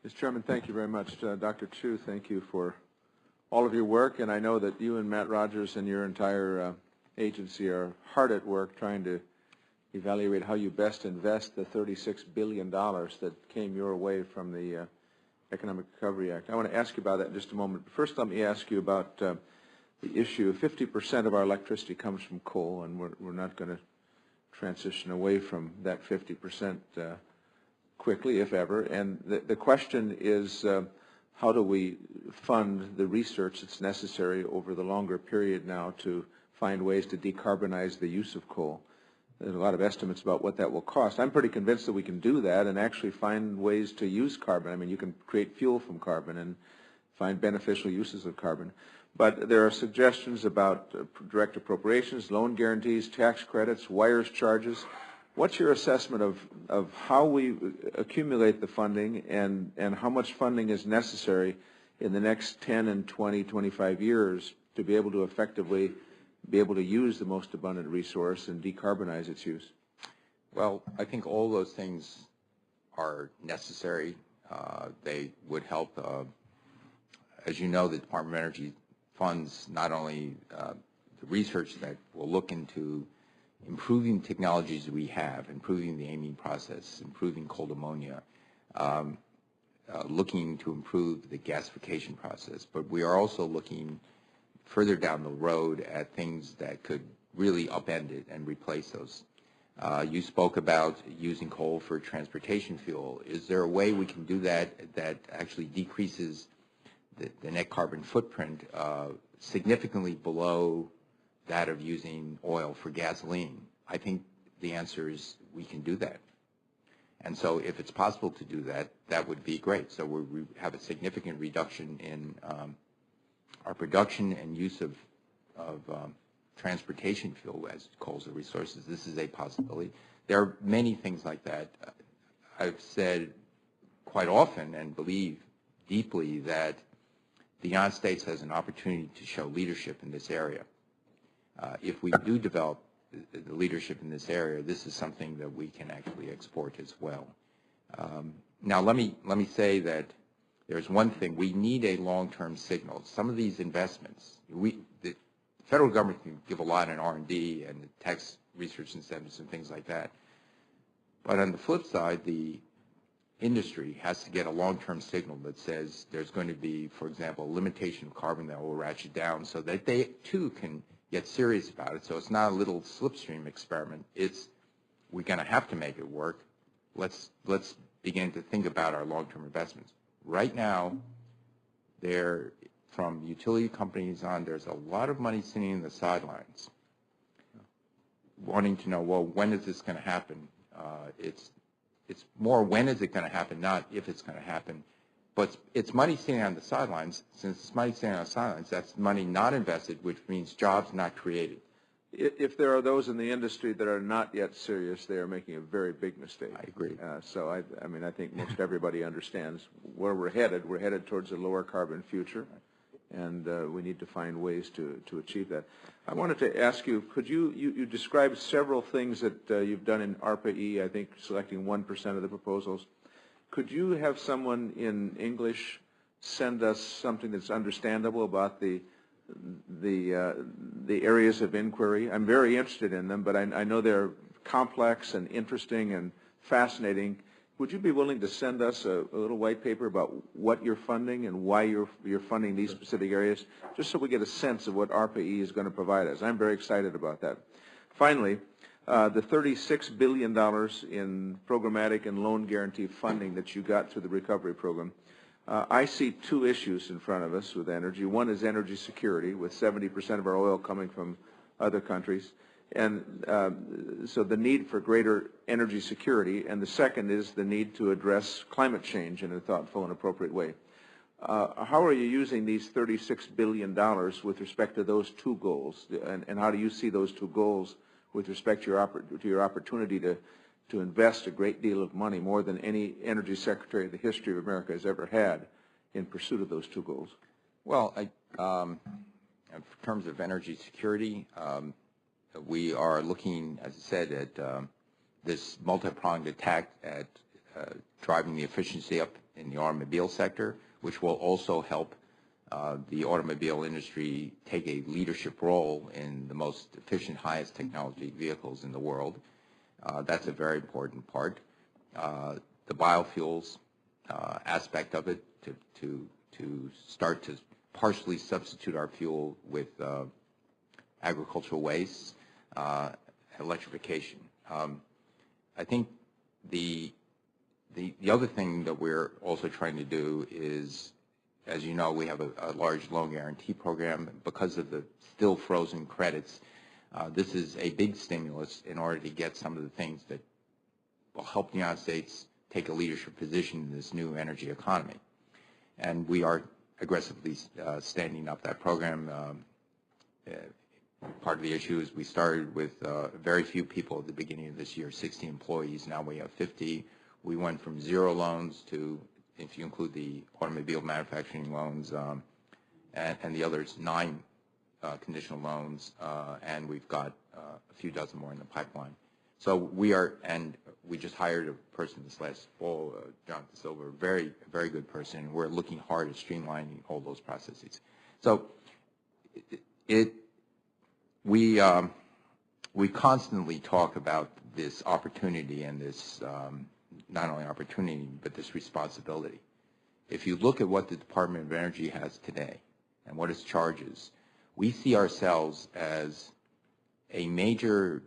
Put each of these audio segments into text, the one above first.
Mr. Chairman, thank you very much. Dr. Chu, thank you for all of your work, and I know that you and Matt Rogers and your entire agency are hard at work trying to evaluate how you best invest the $36 billion that came your way from the Economic Recovery Act. I want to ask you about that in just a moment. First, let me ask you about the issue. 50% of our electricity comes from coal, and we're not going to transition away from that 50% quickly, if ever. And the question is, how do we fund the research that's necessary over the longer period now to find ways to decarbonize the use of coal? There's a lot of estimates about what that will cost. I'm pretty convinced that we can do that and actually find ways to use carbon. I mean, you can create fuel from carbon and find beneficial uses of carbon. But there are suggestions about direct appropriations, loan guarantees, tax credits, wires charges. What's your assessment of how we accumulate the funding and how much funding is necessary in the next 10 and 20, 25 years to be able to effectively be able to use the most abundant resource and decarbonize its use? Well, I think all those things are necessary. They would help. As you know, the Department of Energy funds not only the research that will look into improving technologies we have, improving the amine process, improving cold ammonia, looking to improve the gasification process, but we are also looking further down the road at things that could really upend it and replace those. You spoke about using coal for transportation fuel. Is there a way we can do that that actually decreases the net carbon footprint significantly below that of using oil for gasoline? I think the answer is we can do that. And so if it's possible to do that, that would be great. So we have a significant reduction in our production and use of transportation fuel as coals or resources. This is a possibility. There are many things like that. I've said quite often and believe deeply that the United States has an opportunity to show leadership in this area. If we do develop the leadership in this area, this is something that we can actually export as well. Now, let me say that there's one thing. We need a long-term signal. Some of these investments, the federal government can give a lot in R&D and tax research incentives and things like that. But on the flip side, the industry has to get a long-term signal that says there's going to be, for example, a limitation of carbon that will ratchet down so that they, too, can get serious about it. So it's not a little slipstream experiment. It's we're going to have to make it work. Let's begin to think about our long-term investments. Right now, from utility companies on, there's a lot of money sitting in the sidelines wanting to know, well, when is this going to happen? It's more when is it going to happen, not if it's going to happen. But it's money sitting on the sidelines. Since it's money sitting on the sidelines, that's money not invested, which means jobs not created. If there are those in the industry that are not yet serious, they are making a very big mistake. I agree. So I mean, I think most everybody understands where we're headed. We're headed towards a lower carbon future, and we need to find ways to achieve that. I wanted to ask you, could you described several things that you've done in ARPA-E, I think selecting 1% of the proposals. Could you have someone in English send us something that's understandable about the areas of inquiry? I'm very interested in them, but I know they're complex and interesting and fascinating. Would you be willing to send us a little white paper about what you're funding and why you're funding these specific areas, just so we get a sense of what ARPA-E is going to provide us? I'm very excited about that. Finally, the $36 billion in programmatic and loan guarantee funding that you got through the recovery program, I see two issues in front of us with energy. One is energy security, with 70% of our oil coming from other countries, and so the need for greater energy security. And the second is the need to address climate change in a thoughtful and appropriate way. How are you using these $36 billion with respect to those two goals, and how do you see those two goals with respect to your opportunity to invest a great deal of money, more than any energy secretary in the history of America has ever had, in pursuit of those two goals? Well, in terms of energy security, we are looking, as I said, at this multi-pronged attack at driving the efficiency up in the automobile sector, which will also help the automobile industry take a leadership role in the most efficient, highest technology vehicles in the world. That's a very important part. The biofuels aspect of it to start to partially substitute our fuel with agricultural waste, electrification. I think the other thing that we're also trying to do is, as you know, we have a large loan guarantee program. Because of the still frozen credits, this is a big stimulus in order to get some of the things that will help the United States take a leadership position in this new energy economy. And we are aggressively standing up that program. Part of the issue is we started with very few people at the beginning of this year, 60 employees. Now we have 50. We went from 0 loans to, if you include the automobile manufacturing loans and the others, 9 conditional loans, and we've got a few dozen more in the pipeline. So we are, and we just hired a person this last fall, John Silver, a very good person. We're looking hard at streamlining all those processes. So we constantly talk about this opportunity and this not only opportunity but this responsibility. If you look at what the Department of Energy has today and what its charges, we see ourselves as a major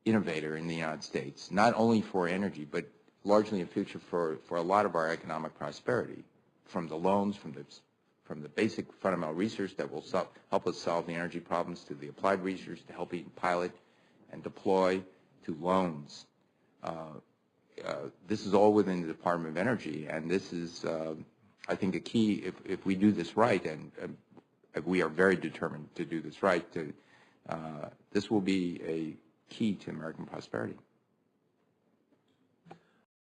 innovator in the United States, not only for energy but largely in future for a lot of our economic prosperity, from the loans, from the basic fundamental research that will help us solve the energy problems, to the applied research to help pilot and deploy, to loans. This is all within the Department of Energy, and this is, I think, a key. If we do this right, and we are very determined to do this right, this will be a key to American prosperity.